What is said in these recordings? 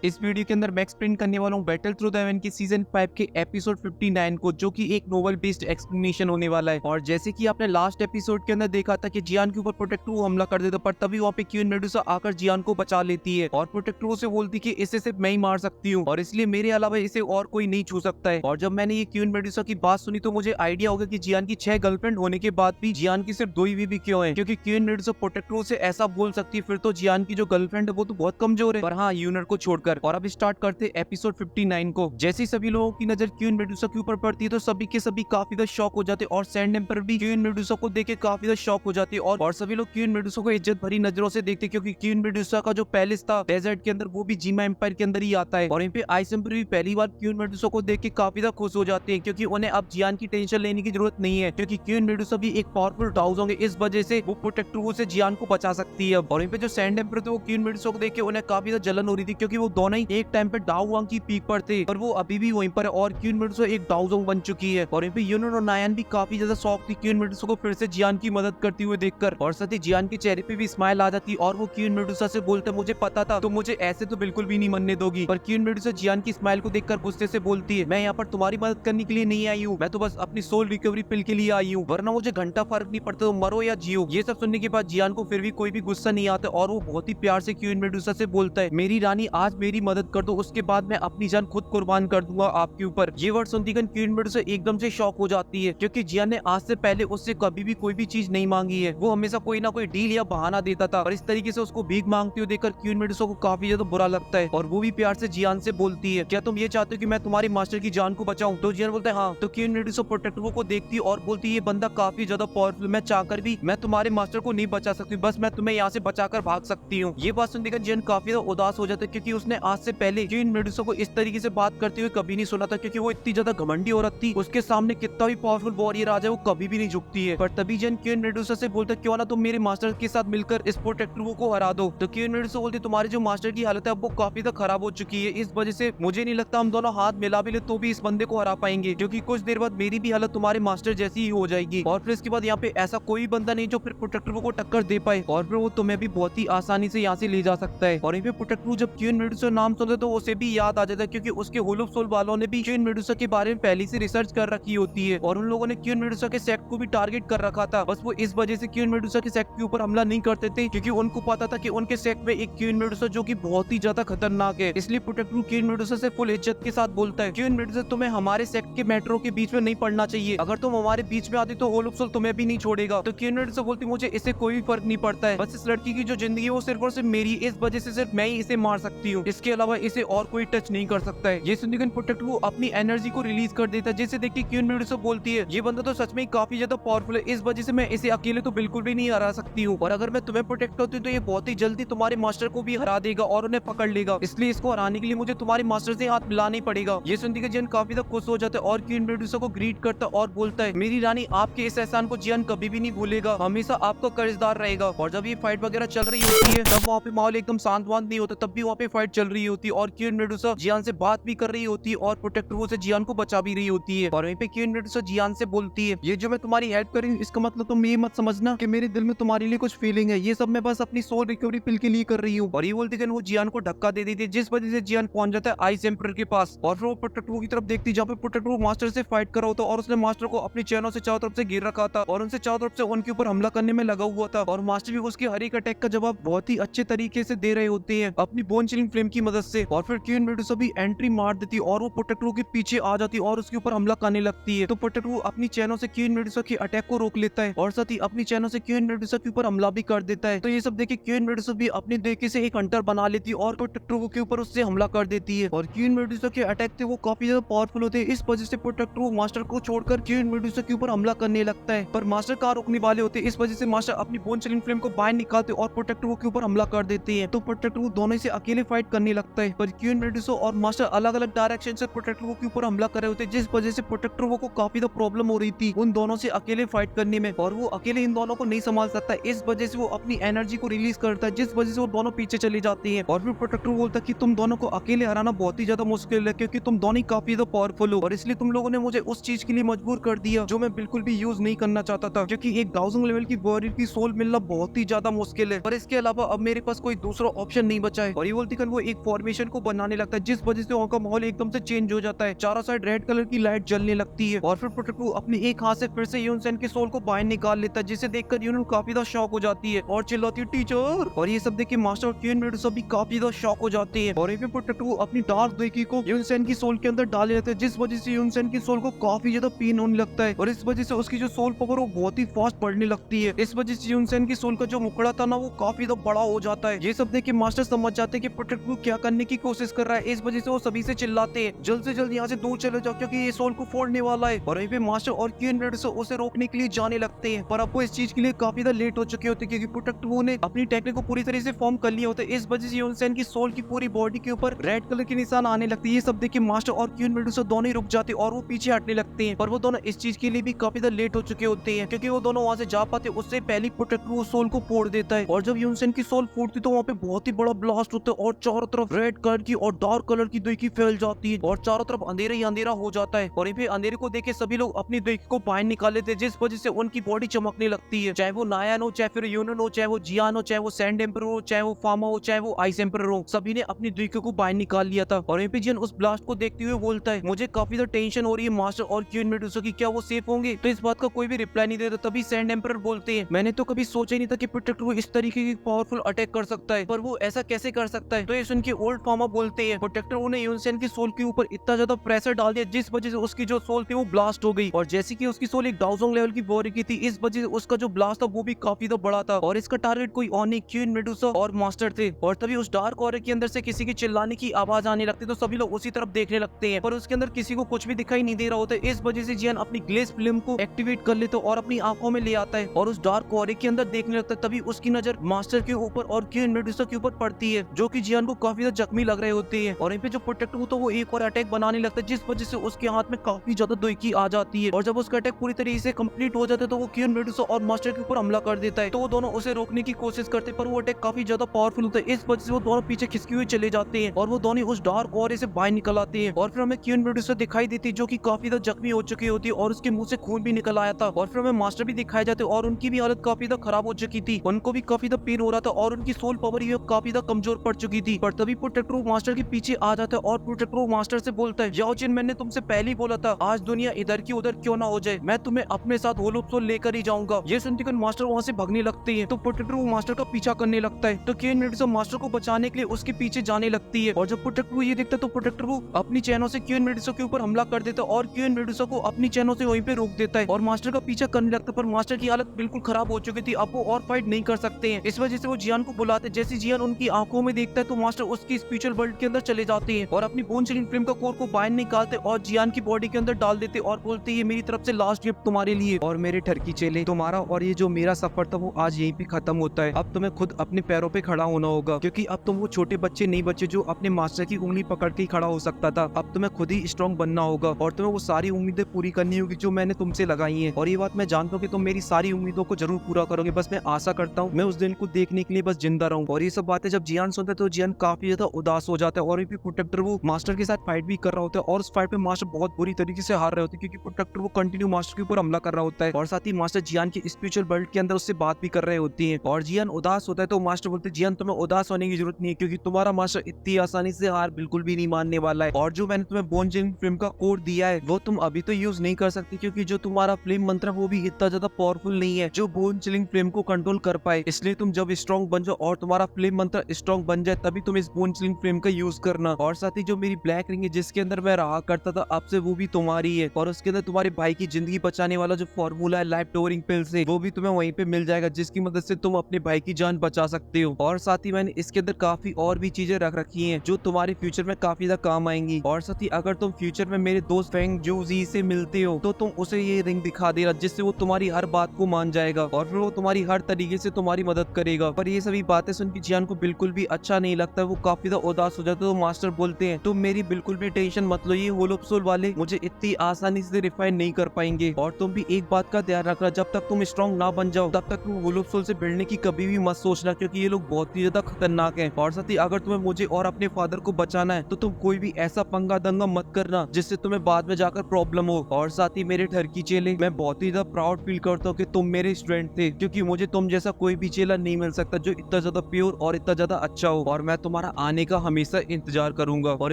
इस वीडियो के अंदर मैं एक्सप्लेन करने वाला हूँ बैटल थ्रू द हेवन की सीजन 5 के एपिसोड 59 को, जो कि एक नोवेल बेस्ड एक्सप्लेनेशन होने वाला है। और जैसे कि आपने लास्ट एपिसोड के अंदर देखा था कि जियान के ऊपर प्रोटेक्टर हमला कर देता, पर तभी वहाँ पे क्वीन मेडुसा आकर जियान को बचा लेती है और प्रोटेक्टर से बोलती कि इसे सिर्फ मैं ही मार सकती हूँ और इसलिए मेरे अलावा इसे और कोई नहीं छू सकता है। और जब मैंने ये क्वीन मेडुसा की बात सुनी तो मुझे आइडिया हो गया कि जियान की 6 गर्लफ्रेंड होने के बाद भी जियान की सिर्फ 2 ही बीवी क्यों है, क्योंकि क्वीन मेडुसा प्रोटेक्टर से ऐसा बोल सकती है, फिर तो जियान की जो गर्लफ्रेंड है वो तो बहुत कमजोर है। पर हाँ, यूनर को छोड़कर। और अब स्टार्ट करते एपिसोड 59 को। जैसे ही सभी लोगों की नजर क्वीन मेडुसा के ऊपर पड़ती है तो सभी के सभी काफी ज्यादा शॉक हो जाते हैं और सैंड एम्पर भी क्वीन मेडुसा को देख के काफी ज्यादा शॉक हो जाती है और सभी लोग क्वीन मेडुसा को इज्जत भरी नजरों से देखते हैं, क्योंकि क्वीन मेडुसा का जो पैलेस था डेजर्ट के अंदर वो भी जीमा एम्पायर के अंदर ही आता है। और यहाँ पे आइस एम्पर भी पहली बार क्वीन मेडुसा को देख के काफी ज्यादा खुश हो जाते हैं, क्योंकि उन्हें अब जियान की टेंशन लेने की जरूरत नहीं है, क्योंकि क्वीन मेडुसा भी एक पावरफुल डाउज होंगे, इस वजह से वो प्रोटेक्टर से जियान को बचा सकती है। और यहाँ पे जो सैंड एम्पर थे वो क्वीन मेडुसा को देख के उन्हें काफी ज्यादा जलन हो रही थी, क्योंकि वो दोनों ही एक टाइम पे डाउ वांग की पीक पर थे और वो अभी भी वहीं पर है और क्वीन मेडुसा एक डाउजोंग बन चुकी है। और यहाँ पे यूनन और नायान भी काफी ज्यादा शौक थी क्वीन मेडुसा को फिर से जियान की मदद करती हुए देखकर, और साथ ही जियान के चेहरे पे भी स्माइल आ जाती और वो क्वीन मेडुसा से बोलते मुझे पता था तो मुझे ऐसे तो बिल्कुल भी नहीं मनने दोगी। पर क्वीन मेडुसा जियान की स्माइल को देखकर गुस्से से बोलती है, मैं यहाँ पर तुम्हारी मदद करने के लिए नहीं आई हूँ, मैं तो बस अपनी सोल रिकवरी पिल के लिए आई हूँ, वरना मुझे घंटा फर्क नहीं पड़ता, तो मरो या जियो। ये सब सुनने के बाद जियान को फिर भी कोई भी गुस्सा नहीं आता और वो बहुत ही प्यार से क्वीन मेडुसा से बोलता है, मेरी रानी आज मेरी मदद कर दो, उसके बाद मैं अपनी जान खुद कुर्बान कर दूंगा आपके ऊपर। ये वर्ड सुनती क्वीन मेडुसा एकदम से शॉक हो जाती है, क्योंकि जियान ने आज से पहले उससे कभी भी कोई भी चीज नहीं मांगी है, वो हमेशा कोई ना कोई डील या बहाना देता था, और इस तरीके से उसको भीख मांगते हुए देखकर क्वीन मेडुसा को काफी ज्यादा बुरा लगता है और वो भी प्यार से जियान से बोलती है, क्या तुम ये चाहते हो कि मैं तुम्हारे मास्टर की जान को बचाऊं? तो जियान बोलता है हाँ। तो क्वीन मेडुसा प्रोटेक्टर को देखती है और बोलती है, ये बंदा काफी ज्यादा पावरफुल, मैं चाहकर भी मैं तुम्हारे मास्टर को नहीं बचा सकती, बस मैं तुम्हें यहाँ से बचाकर भाग सकती हूँ। ये बात सुनकर जियान काफी ज्यादा उदास हो जाता है, क्योंकि उसने आज से पहले क्वीन मेडुसा को इस तरीके से बात करते हुए कभी नहीं सुना था, क्योंकि वो इतनी ज्यादा घमंडी औरत थी, उसके सामने कितना भी पावरफुल वॉरियर आ जाए वो कभी भी नहीं झुकती है। पर तभी जियान क्वीन मेडुसा से बोलता है, क्यों ना तुम मेरे मास्टर के साथ मिलकर इस प्रोटेक्टर को हरा दो। तो क्वीन मेडुसा बोलती है, तुम्हारे जो मास्टर की हालत है वो काफी ज्यादा खराब हो चुकी है, इस वजह से मुझे नहीं लगता हम दोनों हाथ मिला भी ले तो भी इस बंदे को हरा पाएंगे, क्योंकि कुछ देर बाद मेरी भी हालत तुम्हारे मास्टर जैसी ही हो जाएगी। और फिर इसके बाद यहाँ पे ऐसा कोई बंदा नहीं जो फिर प्रोटेक्टर को टक्कर दे पाए और फिर वो तुम्हें भी बहुत ही आसानी से यहाँ से ले जा सकता है। और यहाँ पे प्रोटेक्टर जब क्वीन मेडुसा नाम सुनते तो उसे भी याद आ जाता है, क्योंकि उसके होल ऑफ सोल वालों ने भी क्वीन मेडुसा के बारे में पहले से रिसर्च कर रखी होती है और उन लोगों ने क्वीन मेडुसा के सेक्ट को भी टारगेट कर रखा था, बस वो इस वजह से क्वीन मेडुसा के सेक्ट के ऊपर हमला नहीं करते थे, क्योंकि उनको पता था कि उनके सेक्ट में एक क्वीन मेडुसा जो कि बहुत ही ज्यादा खतरनाक है। इसलिए प्रोटेक्टर क्वीन मेडुसा से फुल इज्जत के साथ बोलता है, क्वीन मेडुसा तुम्हें हमारे सेक्ट के मेट्रो के बीच में नहीं पड़ना चाहिए, अगर तुम हमारे बीच में आती तो होल ऑफ सोल तुम्हें भी नहीं छोड़ेगा। तो क्वीन मेडुसा बोलती, मुझे इससे कोई भी फर्क नहीं पड़ता है, बस इस लड़की की जो जिंदगी है वो सिर्फ और सिर्फ मेरी, इस वजह से सिर्फ मैं ही इसे मार सकती हूँ, इसके अलावा इसे और कोई टच नहीं कर सकता है। ये सुनकर प्रोटेक्टर वो अपनी एनर्जी को रिलीज कर देता है, जिसे देख के क्वीन मेडुसा बोलती है, ये बंदा तो सच में काफी ज्यादा पावरफुल है, इस वजह से मैं इसे अकेले तो बिल्कुल भी नहीं हरा सकती हूँ, और अगर मैं तुम्हें प्रोटेक्ट करती हूँ तो ये बहुत ही जल्दी तुम्हारे मास्टर को भी हरा देगा और उन्हें पकड़ लेगा, इसलिए इसको हराने के लिए मुझे तुम्हारे मास्टर से हाथ मिलाना ही पड़ेगा। ये सुनकर जियान काफी ज्यादा खुश हो जाता है और क्वीन मेडुसा को ग्रीट करता और बोलता है, मेरी रानी आपके इस एहसान को जियान कभी भी नहीं भूलेगा, हमेशा आपका कर्जदार रहेगा। और जब ये फाइट वगैरह चल रही होती है तब वहाँ पे माहौल एकदम शांत नहीं होता, तब भी वहाँ पे फाइट चल रही होती है और क्वीन मेडुसा जियान से बात भी कर रही होती है और प्रोटेक्टर से जियान को बचा भी रही होती है। और वहीं पे क्वीन मेडुसा जियान से बोलती है, ये जो मैं तुम्हारी हेल्प कर रही हूँ इसका मतलब तुम ये मत समझना कि मेरे दिल में तुम्हारे लिए कुछ फीलिंग है, ये सब मैं बस अपनी सोल रिकवरी पिल के लिए कर रही हूँ। और ये बोलती है वो जियान को धक्का दे देती है, जिस वजह से जियान पहुंच जाता है आइस एम्पर के पास और फिर वो प्रोटेक्टर की तरफ देखती जहाँ पे प्रोटेक्टर मास्टर से फाइट कर रहा होता और उसने मास्टर को अपनी चैनों से चारों तरफ से घेर रखा था और उनसे चारों तरफ से उनके ऊपर हमला करने में लगा हुआ था, और मास्टर भी उसके हर एक अटैक का जवाब बहुत ही अच्छे तरीके से दे रहे होते हैं अपनी बोन चिलिंग फ्लेम की मदद से। और फिर क्वीन मेडुसा भी एंट्री मार देती और वो प्रोटेक्टर के पीछे आ जाती और उसके ऊपर हमला करने लगती है। तो प्रोटेक्टर अपनी चैनों से क्वीन मेडुसा के अटैक को रोक लेता है और साथ ही अपनी चैनों से क्वीन मेडुसा के ऊपर हमला भी कर देता है। तो ये सब देख के क्वीन मेडुसा भी अपने देखे से एक हंटर बना लेती है और प्रोटेक्टर के ऊपर उससे हमला कर देती है। और क्वीन मेडुसा के अटैक थे वो काफी ज्यादा पावरफुल होते हैं, इस वजह से प्रोटेक्टर मास्टर को छोड़कर क्वीन मेडुसा के ऊपर हमला करने लगता है, पर मास्टर कहाँ रोकने वाले होते हैं, इस वजह से मास्टर अपनी बोन चिलिंग फ्लेम को बाहर निकालते और प्रोटेक्टर के ऊपर हमला कर देते हैं। तो प्रोटेक्टर दोनों से अकेले फाइट करने लगता है, पर क्वीन मेडुसा और मास्टर अलग अलग डायरेक्शन से प्रोटेक्टर के ऊपर हमला कर रहे होते हैं, जिस वजह से प्रोटेक्टर को काफी ज्यादा प्रॉब्लम हो रही थी उन दोनों से अकेले फाइट करने में, और वो अकेले इन दोनों को नहीं संभाल सकता, इस वजह से वो अपनी एनर्जी को रिलीज करता है, जिस वजह से वो दोनों पीछे चले जाते हैं। और फिर प्रोटेक्टर बोलता है कि तुम दोनों को अकेले हराना बहुत ही ज्यादा मुश्किल है, क्योंकि तुम दोनों काफी ज्यादा पावरफुल हो और इसलिए तुम लोगों ने मुझे उस चीज के लिए मजबूर कर दिया जो मैं बिल्कुल भी यूज नहीं करना चाहता था, क्योंकि एक 1000 लेवल की वॉरियर की सोल मिलना बहुत ही ज्यादा मुश्किल है, और इसके अलावा अब मेरे पास कोई दूसरा ऑप्शन नहीं बचा है। और ये बोलती वो एक फॉर्मेशन को बनाने लगता है, जिस वजह से वहाँ का माहौल एकदम से चेंज हो जाता है। चारों साइड रेड कलर की लाइट जलने लगती है और फिर प्रोटेक्टर अपने एक हाथ से फिर से यूनसेन के सोल को बाहर निकाल लेता है, जिसे देखकर यूनन काफी ज्यादा शॉक हो जाती है और चिल्लाती है टीचर। और ये सब देख के मास्टर और क्वीन मेडुसा भी काफी ज्यादा शॉक हो जाते हैं और प्रोटेक्टर अपनी डार्क दोइकी को यूनसेन की सोल के अंदर डाल लेते हैं, जिस वजह से यूनसेन की सोल को काफी ज्यादा पेन होने लगता है और इस वजह से उसकी जो सोल पावर वो बहुत ही फास्ट बढ़ने लगती है। इस वजह से यूनसेन की सोल का जो मुखड़ा था ना वो काफी ज्यादा बड़ा हो जाता है। ये सब देख के मास्टर समझ जाते हैं कि प्रोटेक्टर क्या करने की कोशिश कर रहा है। इस वजह से वो सभी से चिल्लाते हैं जल्द से जल्द यहाँ से दूर चले जाओ क्योंकि ये सोल को फोड़ने वाला है। और वहीं पे मास्टर और क्वीन मेडुसा उसे रोकने के लिए जाने लगते हैं, पर अब वो इस चीज के लिए काफी ज्यादा लेट हो चुके होते हैं क्योंकि प्रोटेक्टर ने अपनी टेक्निक को पूरी तरह से फॉर्म कर लिया होता है। इस वजह से यूनसेन की सोल की पूरी बॉडी के ऊपर रेड कलर के निशान आने लगते हैं। ये सब देख के मास्टर और क्वीन मेडुसा दोनों ही रुक जाते हैं और वो पीछे हटने लगते हैं, पर वो दोनों इस चीज के लिए भी काफी ज्यादा लेट हो चुके होते हैं क्योंकि वो दोनों वहां से जा पाते उससे पहले प्रोटेक्टर वो सोल को फोड़ देता है। और जब यूनसेन की सोल फूटती तो वहाँ पे बहुत ही बड़ा ब्लास्ट होता है और चारों तरफ रेड कलर की और डार्क कलर की दोइकी फैल जाती है और चारों तरफ अंधेरा ही अंधेरा हो जाता है। और फिर अंधेरे को देख के सभी लोग अपनी दोइकी को बाहर निकाल लेते हैं, जिस वजह से उनकी बॉडी चमकने लगती है। चाहे वो नायान हो, चाहे फिर यूनन हो, चाहे वो जियान हो, चाहे वो सैंड एम्पर हो, चाहे वो फामा हो, चाहे वो आइस एम्पर हो, सभी ने अपनी दोइकी को बाहर निकाल लिया था। और जियान उस ब्लास्ट को देखते हुए बोलता है मुझे काफी ज्यादा टेंशन हो रही है मास्टर और क्वीन मेडुसा की, क्या वो सेफ होंगे? तो इस बात का कोई भी रिप्लाई नहीं देता। तभी सैंड एम्पर बोलते हैं मैंने तो कभी सोचा ही नहीं था कि प्रोटेक्टर वो इस तरीके की पावरफुल अटैक कर सकता है, पर वो ऐसा कैसे कर सकता है? तो ये सुन के ओल्ड फार्मा बोलते हैं प्रोटेक्टर ने यूनसेन की सोल के ऊपर इतना ज्यादा प्रेशर डाल दिया जिस वजह से उसकी जो सोल थी वो ब्लास्ट हो गई। और जैसे कि उसकी सोल एक डाउजोंग लेवल की बॉडी की थी, इस वजह से उसका जो ब्लास्ट था वो भी काफी ज्यादा बड़ा था और इसका टारगेट कोई और नहीं क्वीन मेडुसा और मास्टर थे। और तभी उस डार्क ऑरा के अंदर से किसी की चिल्लाने की आवाज आने लगती तो सभी लोग उसी तरफ देखने लगते हैं, पर उसके अंदर किसी को कुछ भी दिखाई नहीं दे रहा होता है। इस वजह से जियान अपनी ग्लेस फिल्म को एक्टिवेट कर लेता और अपनी आंखों में ले आता है और उस डार्क ऑरे के अंदर देखने लगता है। तभी उसकी नजर मास्टर के ऊपर और क्वीन मेडुसा के ऊपर पड़ती है जो कि जियान को काफी ज्यादा जख्मी लग रहे होते हैं। और यहाँ पे जो प्रोटेक्टर होता है वो एक और अटैक बनाने लगता है, जिस वजह से उसके हाथ में काफी ज्यादा दोइकी आ जाती है। और जब उसका अटैक पूरी तरीके से कंप्लीट हो जाता है तो वो क्वीन मेडुसा और मास्टर के ऊपर हमला कर देता है। तो वो दोनों उसे रोकने की कोशिश करते हैं, पर वो अटैक काफी ज्यादा पावरफुल होता है। इस वजह से वो दोनों पीछे खिसके हुए चले जाते हैं और वो दोनों उस डार्क ऑरे से बाहर निकल आते हैं। और फिर हमें क्वीन मेडुसा दिखाई देती है जो कि काफी ज्यादा जख्मी हो चुकी होती है और उसके मुंह से खून भी निकल आया था। और फिर हमें मास्टर भी दिखाए जाते और उनकी भी हालत काफी ज्यादा खराब हो चुकी थी, उनको भी काफी ज्यादा पेन हो रहा था और उनकी सोल पावर ये काफी ज्यादा कमजोर पड़ चुकी थी। पर तभी प्रोटेक्टर मास्टर के पीछे आ जाता है और प्रोटेक्टर मास्टर से बोलता है याओ जिन, मैंने तुमसे पहले ही बोला था आज दुनिया इधर की उधर क्यों ना हो जाए, मैं तुम्हें अपने साथ होलो सोल लेकर ही जाऊंगा। ये सुनते हुए मास्टर वहां से भागने लगते हैं तो प्रोटेक्टर मास्टर का पीछा करने लगता है। तो क्वीन मेडुसा मास्टर को बचाने के लिए उसके पीछे जाने लगती है और जब प्रोटेक्टर ये देखता है तो प्रोटेक्टर अपनी चैनों से क्वीन मेडुसा के ऊपर हमला कर देता है और क्वीन मेडुसा को अपनी चैनों से वहीं पे रोक देता है और मास्टर का पीछा करने लगता है। पर मास्टर की हालत बिल्कुल खराब हो चुकी थी, अब वो और फाइट नहीं कर सकते हैं। इस वजह से वो जियान को बुलाते हैं। जैसे जियान उनकी आंखों में देखता है तो मास्टर उसकी स्पिरिचुअल वर्ल्ड के अंदर चले जाते हैं और अपनी बोन चिलिंग फ्लेम का कोर को बाहर निकालते और जियान की बॉडी के अंदर डाल देते और बोलते ये मेरी तरफ से लास्ट गिफ्ट तुम्हारे लिए। और मेरे ठरकी चेले, तुम्हारा और ये जो मेरा सफर था वो आज यहीं पे खत्म होता है। अब तुम्हें खुद अपने पैरों पे खड़ा होना होगा क्योंकि अब तुम वो छोटे बच्चे नहीं बच्चे जो अपने मास्टर की उंगली पकड़ के खड़ा हो सकता था। अब तुम्हें खुद ही स्ट्रॉन्ग बनना होगा और तुम्हें वो सारी उम्मीदें पूरी करनी होगी जो मैंने तुमसे लगाई हैं। और ये बात मैं जानता हूँ कि तुम मेरी सारी उम्मीदों को जरूर पूरा करोगे। बस मैं आशा करता हूँ मैं उस दिन को देखने के लिए बस जिंदा रहूं। और ये सब बातें जब जियान सुनता है तो जियान काफी ज्यादा उदास हो जाता है और भी प्रोटेक्टर वो मास्टर के साथ फाइट भी कर रहा होता है और उस फाइट में मास्टर बहुत बुरी तरीके से हार रहे होते हैं क्योंकि प्रोटेक्टर वो कंटिन्यू मास्टर के ऊपर हमला कर रहा होता है और साथ ही मास्टर जियान की स्पिरिचुअल वर्ल्ड के अंदर उससे बात भी कर रहे होती है। और जियान उदास होता है तो मास्टर बोलते हैं जियान तुम्हें उदास होने की जरूरत नहीं है क्योंकि तुम्हारा मास्टर इतनी आसानी से हार बिल्कुल भी नहीं मानने वाला है। और जो मैंने तुम्हें बोन चिलिंग फ्लेम का कोड दिया है वो तुम अभी तो यूज नहीं कर सकती क्योंकि जो तुम्हारा फ्लेम मंत्र वो भी इतना ज्यादा पावरफुल नहीं है जो बोन चिलिंग फ्लेम को कंट्रोल कर पाए। इसलिए तुम जब स्ट्रॉन्ग बन जाओ और तुम्हारा फ्लेम मंत्र स्ट्रॉन्ग बन जाए तभी तुम इस बोन चिलिंग फ्लेम का यूज करना। और साथ ही जो मेरी ब्लैक रिंग है जिसके अंदर मैं रहा करता था अब से वो भी तुम्हारी है और उसके अंदर तुम्हारे भाई की जिंदगी बचाने वाला जो फॉर्मूला है लाइफ टोवरिंग पिल से वो भी तुम्हें वहीं पे मिल जाएगा जिसकी मदद से तुम अपने भाई की जान बचा सकते हो। और साथ ही मैंने इसके अंदर काफी और भी चीजें रख रखी हैं जो तुम्हारे फ्यूचर में काफी ज्यादा काम आएंगी। और साथ ही अगर तुम फ्यूचर में मेरे दोस्त फेंग जूजी से मिलते हो तो तुम उसे ये रिंग दिखा देना जिससे वो तुम्हारी हर बात को मान जाएगा और फिर वो तुम्हारी हर तरीके से तुम्हारी मदद करेगा। पर ये सभी बातें सुन के जियान को बिल्कुल भी अच्छा नहीं लगता, वो काफी ज्यादा उदास हो जाता है। तो मास्टर बोलते हैं तुम मेरी बिल्कुल भी टेंशन मत लो, ये होलोप सोल वाले मुझे इतनी आसानी से रिफाइन नहीं कर पाएंगे। और तुम भी एक बात का ध्यान रखना, जब तक तुम स्ट्रॉन्ग ना बन जाओ तब तक तुम होलोप सोल से भिड़ने की कभी भी मत सोचना क्योंकि ये लोग बहुत ही ज्यादा खतरनाक हैं। और साथ ही अगर तुम्हें मुझे और अपने फादर को बचाना है तो तुम कोई भी ऐसा पंगा दंगा मत करना जिससे तुम्हें बाद में जाकर प्रॉब्लम हो। और साथ ही मेरे ठरकी चेले, मैं बहुत ही ज्यादा प्राउड फील करता हूँ कि तुम मेरे स्टूडेंट थे क्योंकि मुझे तुम जैसा कोई भी चेला नहीं मिल सकता जो इतना ज्यादा प्योर और इतना ज्यादा अच्छा हो। और मैं तुम्हारे तुम्हारा आने का हमेशा इंतजार करूंगा। और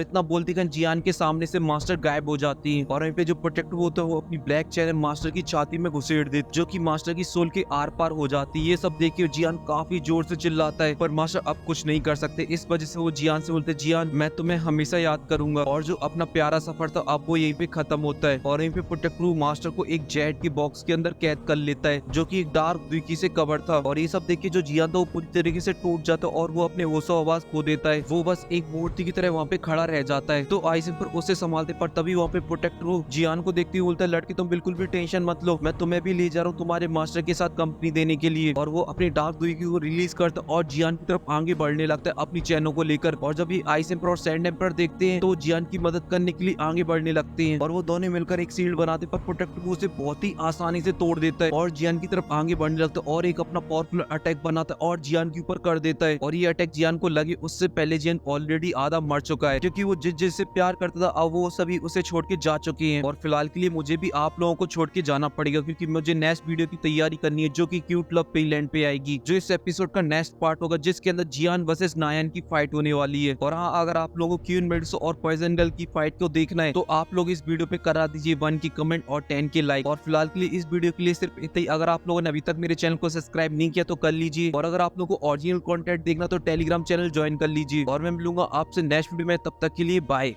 इतना बोलती गन जियान के सामने से मास्टर गायब हो जाती है और वहीं पे जो प्रोटेक्टर होता है वो अपनी ब्लैक चैन मास्टर की छाती में घुसेड़ देती, जो कि मास्टर की सोल के आर पार हो जाती है। ये सब देख के जियान काफी जोर से चिल्लाता है, पर मास्टर अब कुछ नहीं कर सकते। इस वजह से वो जियान से बोलते, जियान मैं तुम्हें हमेशा याद करूंगा। और जो अपना प्यारा सफर था अब वो यहीं पे खत्म होता है और यहीं पे प्रोटेक्टर मास्टर को एक जेट की बॉक्स के अंदर कैद कर लेता है, जो कि एक डार्क द्विकी से कवर था। और ये सब देख के जो जियान था वो पूरी तरीके से टूट जाता है और वो अपने होशो आवाज खो देता है। वो बस एक मूर्ति की तरह वहाँ पे खड़ा रह जाता है। तो आइसेंबर उसे संभालते, पर तभी वहाँ पे प्रोटेक्टर जियान को देखते हुए बोलता है, लड़की तुम बिल्कुल भी टेंशन मत लो, मैं तुम्हें भी ले जा रहा हूँ तुम्हारे मास्टर के साथ कंपनी देने के लिए। और वो अपने डार्क द्विकी को रिलीज करता और जियान की तरफ आगे बढ़ने लगता है अपनी चैनों को लेकर। और जब ये आइस एम्पर और सैंड एम्पर देखते हैं तो जियान की मदद करने के लिए आगे बढ़ने लगते हैं और वो दोनों मिलकर एक शील्ड बनाते, पर प्रोटेक्टर उसे बहुत ही आसानी से तोड़ देता है और जियान की तरफ आगे बढ़ने लगता है और एक अपना पावरफुल अटैक बनाता है और जियान के ऊपर कर देता है। और ये अटैक जियान को लगे उससे पहले जियान ऑलरेडी आधा मर चुका है, क्योंकि वो जिससे प्यार करता था अब वो सभी उसे छोड़ के जा चुके हैं। और फिलहाल के लिए मुझे भी आप लोगों को छोड़ के जाना पड़ेगा, क्योंकि मुझे नेक्स्ट वीडियो की तैयारी करनी है, जो कि क्यूट लव पेलैंड पे आएगी, जो इस एपिसोड का नेक्स्ट पार्ट होगा, जिसके अंदर जियान वर्सेस नायन की फाइट होने वाली है। और हाँ, अगर आप लोगों को क्वीन मेडुसा और पॉइजन गर्ल की फाइट को देखना है तो आप लोग इस वीडियो पे करा दीजिए 1 की कमेंट और 10 के लाइक। और फिलहाल के लिए इस वीडियो के लिए सिर्फ इतना ही। अगर आप लोगों ने अभी तक मेरे चैनल को सब्सक्राइब नहीं किया तो कर लीजिए, और अगर आप लोगों को ओरिजिनल कंटेंट देखना तो टेलीग्राम चैनल ज्वाइन कर लीजिए। और मैं मिलूंगा आपसे नेक्स्ट वीडियो में, तब तक के लिए बाय।